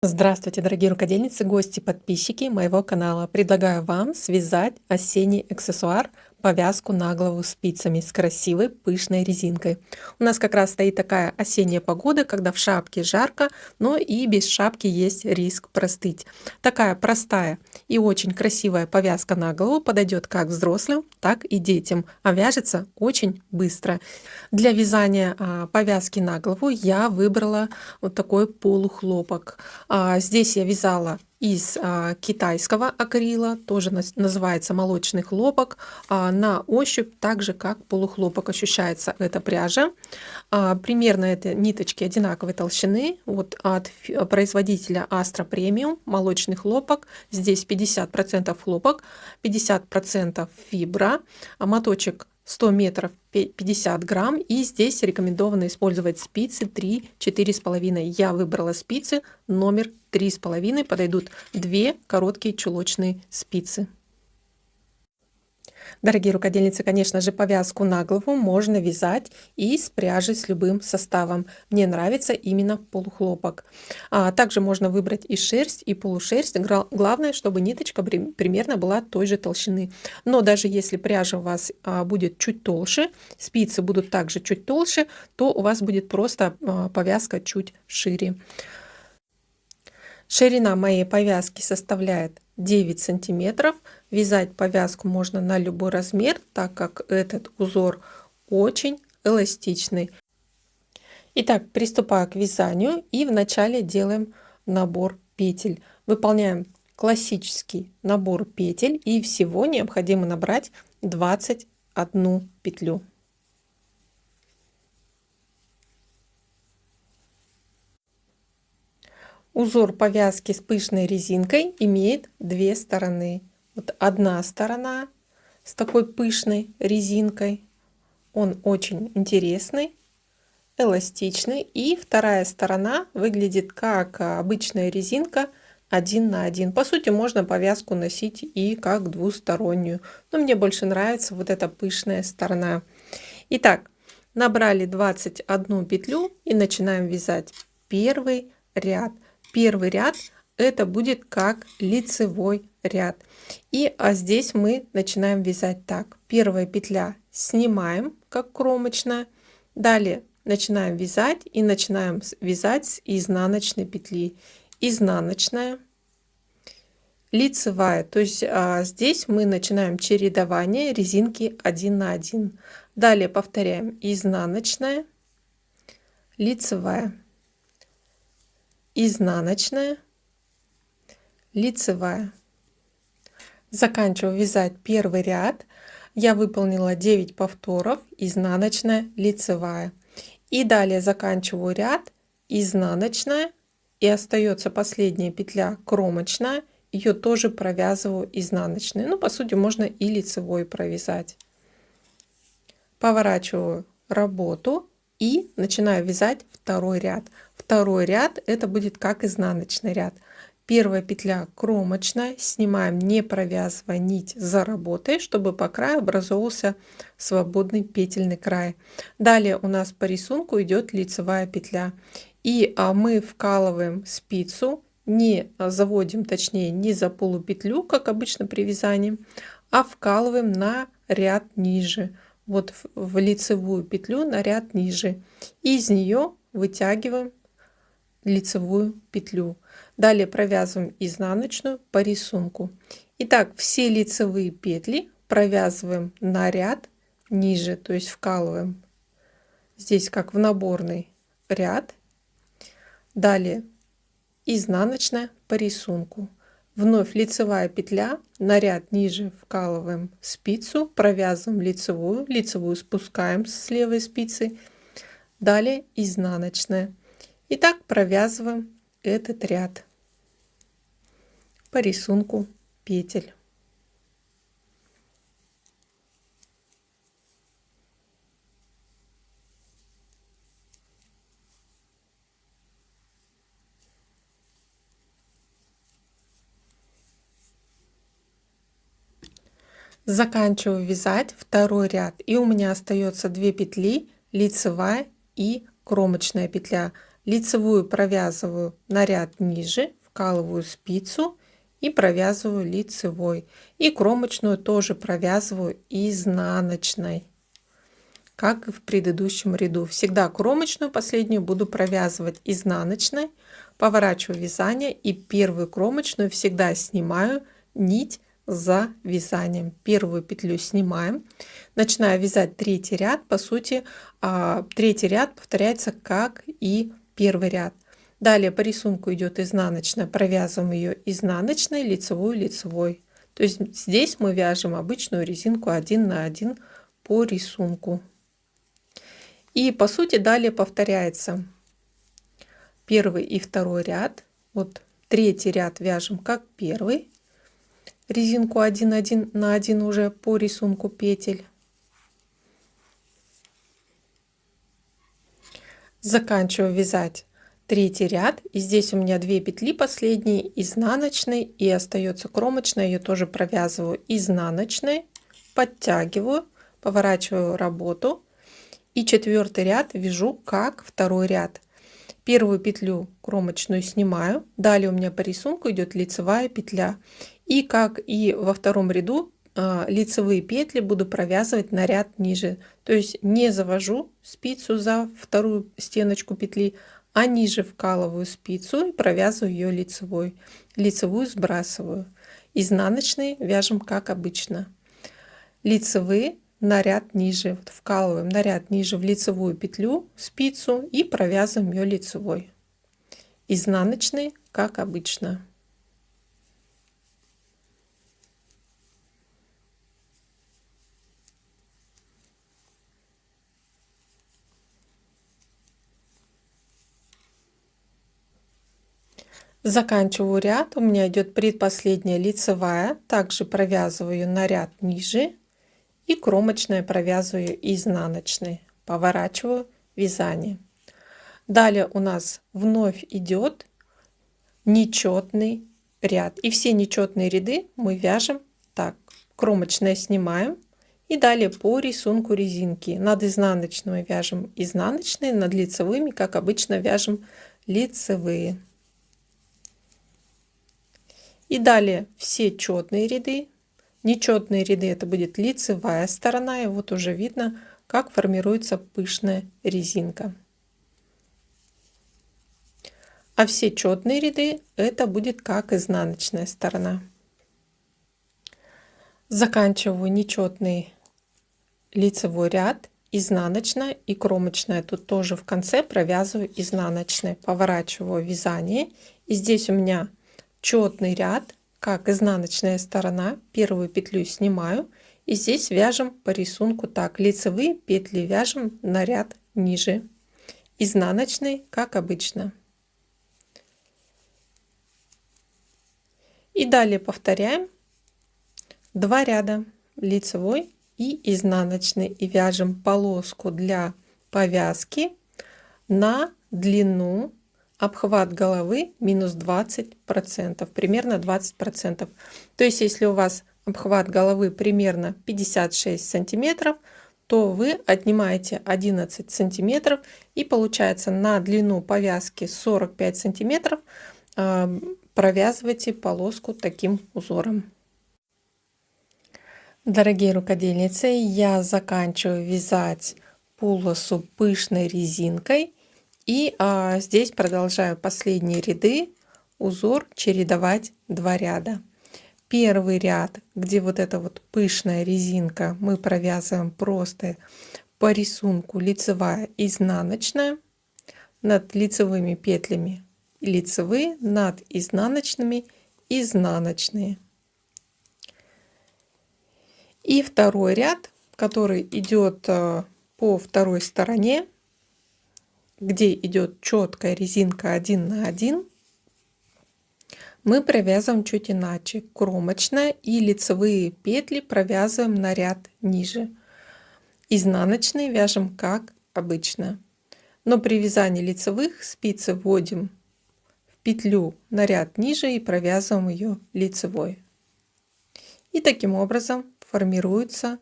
Здравствуйте, дорогие рукодельницы, гости, подписчики моего канала. Предлагаю вам связать осенний аксессуар, повязку на голову спицами с красивой пышной резинкой. У нас как раз стоит такая осенняя погода, когда в шапке жарко, но и без шапки есть риск простыть. Такая простая и очень красивая повязка на голову подойдет как взрослым, так и детям, а вяжется очень быстро. Для вязания повязки на голову я выбрала вот такой полухлопок. Здесь я вязала из китайского акрила, тоже называется молочный хлопок. На ощупь так же, как полухлопок ощущается эта пряжа. Примерно это ниточки одинаковой толщины. Вот от производителя Astra Premium молочный хлопок. Здесь 50% хлопок, 50% фибра, моточек 100 метров 50 грамм, и здесь рекомендовано использовать спицы 3-4,5. Я выбрала спицы номер 3,5, подойдут 2 короткие чулочные спицы. Дорогие рукодельницы, конечно же, повязку на голову можно вязать из пряжи с любым составом. Мне нравится именно полухлопок. Также можно выбрать и шерсть, и полушерсть. Главное, чтобы ниточка примерно была той же толщины. Но даже если пряжа у вас будет чуть толще, спицы будут также чуть толще, то у вас будет просто повязка чуть шире. Ширина моей повязки составляет 9 сантиметров. Вязать повязку можно на любой размер, так как этот узор очень эластичный. Итак, приступаю к вязанию, и вначале делаем набор петель. Выполняем классический набор петель, и всего необходимо набрать 21 петлю. Узор повязки с пышной резинкой имеет две стороны. Вот одна сторона с такой пышной резинкой, он очень интересный, эластичный, и вторая сторона выглядит как обычная резинка 1 на 1. По сути, можно повязку носить и как двустороннюю, но мне больше нравится вот эта пышная сторона. Итак, набрали 21 петлю и начинаем вязать первый ряд. Первый ряд это будет как лицевой ряд. И здесь мы начинаем вязать так. Первая петля снимаем как кромочная. Далее начинаем вязать и начинаем вязать с изнаночной петли. Изнаночная, лицевая. То есть здесь мы начинаем чередование резинки 1 на 1. Далее повторяем: изнаночная, лицевая, изнаночная, лицевая. Заканчиваю вязать первый ряд. Я выполнила 9 повторов, изнаночная, лицевая. И далее заканчиваю ряд, изнаночная, и остается последняя петля кромочная. Ее тоже провязываю изнаночной. Ну, по сути, можно и лицевой провязать. Поворачиваю работу и начинаю вязать второй ряд. Второй ряд это будет как изнаночный ряд. Первая петля кромочная, снимаем, не провязывая нить за работой, чтобы по краю образовался свободный петельный край. Далее у нас по рисунку идет лицевая петля, и мы вкалываем спицу, не заводим, точнее, не за полупетлю, как обычно при вязании, а вкалываем на ряд ниже, вот в лицевую петлю на ряд ниже, и из нее вытягиваем лицевую петлю. Далее провязываем изнаночную по рисунку. Итак, все лицевые петли провязываем на ряд ниже, то есть вкалываем здесь как в наборный ряд. Далее изнаночная по рисунку. Вновь лицевая петля, на ряд ниже вкалываем спицу, провязываем лицевую, лицевую спускаем с левой спицы. Далее изнаночная. И так провязываем этот ряд по рисунку петель. Заканчиваю вязать второй ряд, и у меня остается 2 петли, лицевая и кромочная петля. Лицевую провязываю на ряд ниже, вкалываю спицу и провязываю лицевой. И кромочную тоже провязываю изнаночной, как и в предыдущем ряду. Всегда кромочную последнюю буду провязывать изнаночной, поворачиваю вязание и первую кромочную всегда снимаю нить за вязанием. Первую петлю снимаем, начинаю вязать третий ряд. По сути, третий ряд повторяется как и первый ряд. Далее по рисунку идет изнаночная, провязываем ее изнаночной, лицевую, лицевой. То есть здесь мы вяжем обычную резинку 1 на 1 по рисунку. И по сути далее повторяется первый и второй ряд. Вот третий ряд вяжем как первый, резинку 1 на 1 уже по рисунку петель. Заканчиваю вязать третий ряд, и здесь у меня 2 петли последние изнаночной, и остается кромочная, ее тоже провязываю изнаночной, подтягиваю, поворачиваю работу и четвертый ряд вяжу как второй ряд. Первую петлю кромочную снимаю, далее у меня по рисунку идет лицевая петля, и как и во втором ряду лицевые петли буду провязывать на ряд ниже, то есть не завожу спицу за вторую стеночку петли, а ниже вкалываю спицу и провязываю ее лицевой. Лицевую сбрасываю. Изнаночные вяжем как обычно. Лицевые на ряд ниже, вот вкалываем на ряд ниже в лицевую петлю спицу и провязываем ее лицевой. Изнаночные как обычно. Заканчиваю ряд, у меня идет предпоследняя лицевая, также провязываю ее на ряд ниже и кромочная провязываю изнаночной, поворачиваю вязание. Далее у нас вновь идет нечетный ряд, и все нечетные ряды мы вяжем так: кромочная снимаем и далее по рисунку резинки над изнаночной вяжем изнаночные, над лицевыми как обычно вяжем лицевые. И далее все четные ряды. Нечетные ряды это будет лицевая сторона, и вот уже видно, как формируется пышная резинка. А все четные ряды это будет как изнаночная сторона. Заканчиваю нечетный лицевой ряд, изнаночная и кромочная. Тут тоже в конце провязываю изнаночной, поворачиваю вязание, и здесь у меня четный ряд, как изнаночная сторона. Первую петлю снимаю, и здесь вяжем по рисунку так: лицевые петли вяжем на ряд ниже, изнаночный как обычно. И далее повторяем 2 ряда лицевой и изнаночный, и вяжем полоску для повязки на длину. Обхват головы минус 20%, примерно 20%. То есть если у вас обхват головы примерно 56 сантиметров, то вы отнимаете 11 сантиметров, и получается на длину повязки 45 сантиметров провязывайте полоску таким узором. Дорогие рукодельницы, я заканчиваю вязать полосу пышной резинкой. И здесь продолжаю последние ряды узор чередовать 2 ряда. Первый ряд, где вот эта вот пышная резинка, мы провязываем просто по рисунку лицевая, изнаночная, над лицевыми петлями лицевые, над изнаночными изнаночные. И второй ряд, который идет по второй стороне, где идет четкая резинка 1 на 1, мы провязываем чуть иначе. Кромочная и лицевые петли провязываем на ряд ниже. Изнаночные вяжем как обычно. Но при вязании лицевых спицы вводим в петлю на ряд ниже и провязываем ее лицевой. И таким образом формируется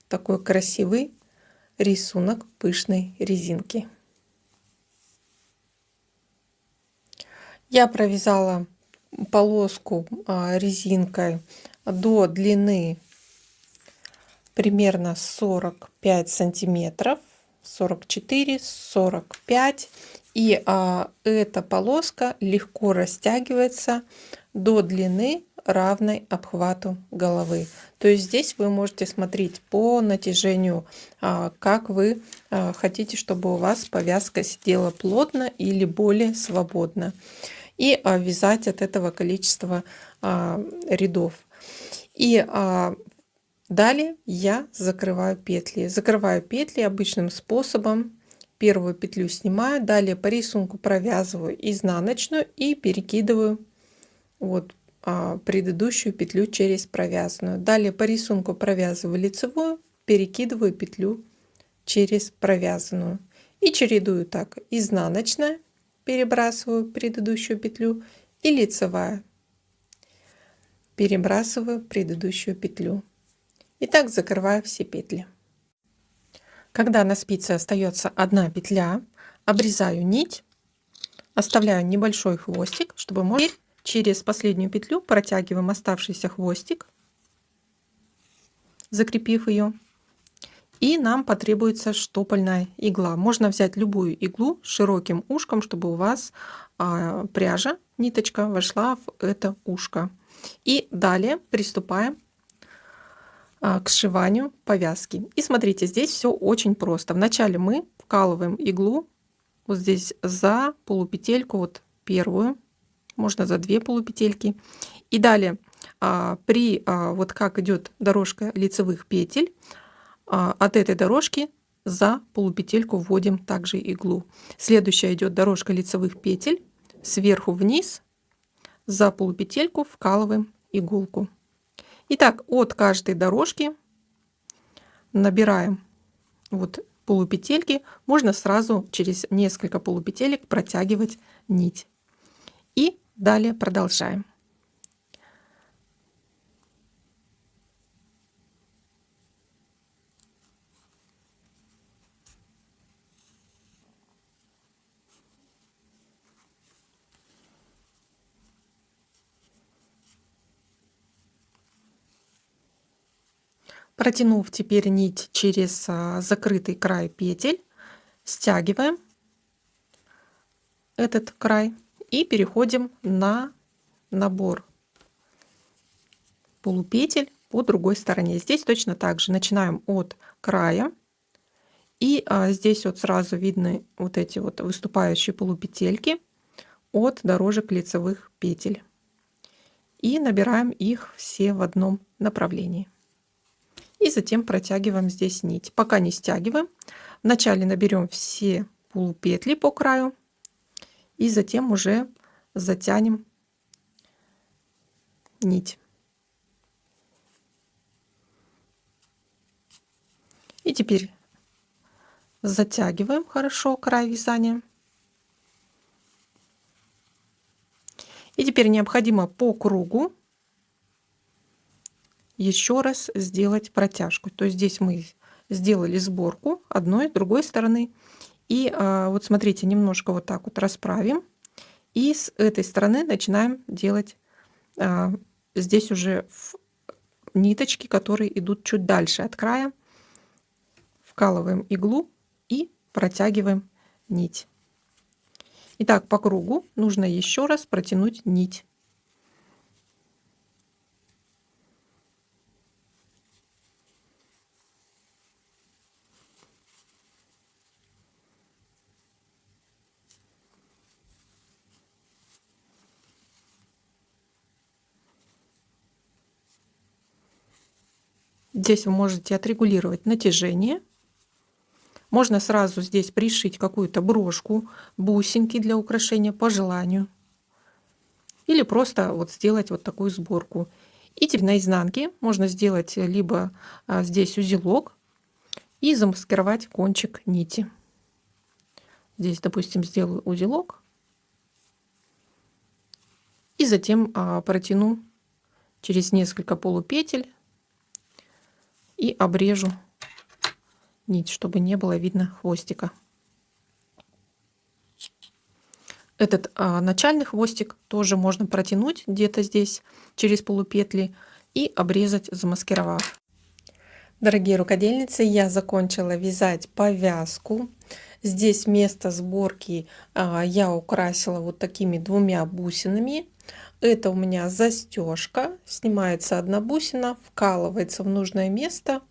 такой красивый рисунок пышной резинки. Я провязала полоску резинкой до длины примерно 45 сантиметров, 44, 45. И эта полоска легко растягивается до длины, равной обхвату головы. То есть здесь вы можете смотреть по натяжению, как вы хотите, чтобы у вас повязка сидела плотно или более свободно. И вязать от этого количества рядов. И далее я закрываю петли. Закрываю петли обычным способом. Первую петлю снимаю, далее по рисунку провязываю изнаночную и перекидываю вот предыдущую петлю через провязанную. Далее по рисунку провязываю лицевую, перекидываю петлю через провязанную и чередую так: изнаночная, перебрасываю предыдущую петлю, и лицевая, перебрасываю предыдущую петлю. И так закрываю все петли. Когда на спице остается одна петля, обрезаю нить, оставляю небольшой хвостик, чтобы можно через последнюю петлю протягиваем оставшийся хвостик, закрепив ее. И нам потребуется штопольная игла. Можно взять любую иглу с широким ушком, чтобы у вас пряжа, ниточка вошла в это ушко. И далее приступаем к сшиванию повязки. И смотрите, здесь все очень просто. Вначале мы вкалываем иглу вот здесь за полупетельку, вот первую, можно за 2 полупетельки. И далее вот как идет дорожка лицевых петель, от этой дорожки за полупетельку вводим также иглу. Следующая идет дорожка лицевых петель, сверху вниз за полупетельку вкалываем иголку. Итак, от каждой дорожки набираем вот полупетельки. Можно сразу через несколько полупетелек протягивать нить. И далее продолжаем. Протянув теперь нить через закрытый край петель, стягиваем этот край и переходим на набор полупетель по другой стороне. Здесь точно так же начинаем от края, и здесь вот сразу видны вот эти вот выступающие полупетельки от дорожек лицевых петель, и набираем их все в одном направлении. И затем протягиваем здесь нить. Пока не стягиваем, вначале наберем все полупетли по краю и затем уже затянем нить. И теперь затягиваем хорошо край вязания. И теперь необходимо по кругу еще раз сделать протяжку. То есть здесь мы сделали сборку одной, другой стороны. И вот смотрите, немножко вот так вот расправим. И с этой стороны начинаем делать здесь уже ниточки, которые идут чуть дальше от края. Вкалываем иглу и протягиваем нить. Итак, по кругу нужно еще раз протянуть нить. Здесь вы можете отрегулировать натяжение. Можно сразу здесь пришить какую-то брошку, бусинки для украшения по желанию. Или просто вот сделать вот такую сборку. И теперь на изнанке можно сделать либо здесь узелок и замаскировать кончик нити. Здесь, допустим, сделаю узелок. И затем протяну через несколько полупетель и обрежу нить, чтобы не было видно хвостика. Этот начальный хвостик тоже можно протянуть где-то здесь через полупетли и обрезать, замаскировав. Дорогие рукодельницы, я закончила вязать повязку. Здесь место сборки я украсила вот такими двумя бусинами. Это у меня застежка. Снимается одна бусина, вкалывается в нужное место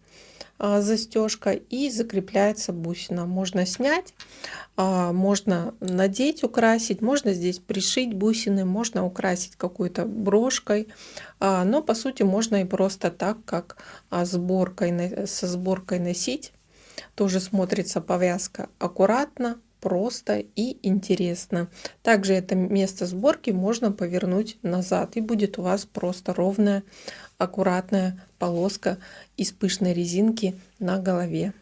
застежка и закрепляется бусина. Можно снять, можно надеть, украсить, можно здесь пришить бусины, можно украсить какой-то брошкой, но по сути можно и просто так, как со сборкой носить. Тоже смотрится повязка аккуратно, просто и интересно. Также это место сборки можно повернуть назад, и будет у вас просто ровная, аккуратная полоска из пышной резинки на голове.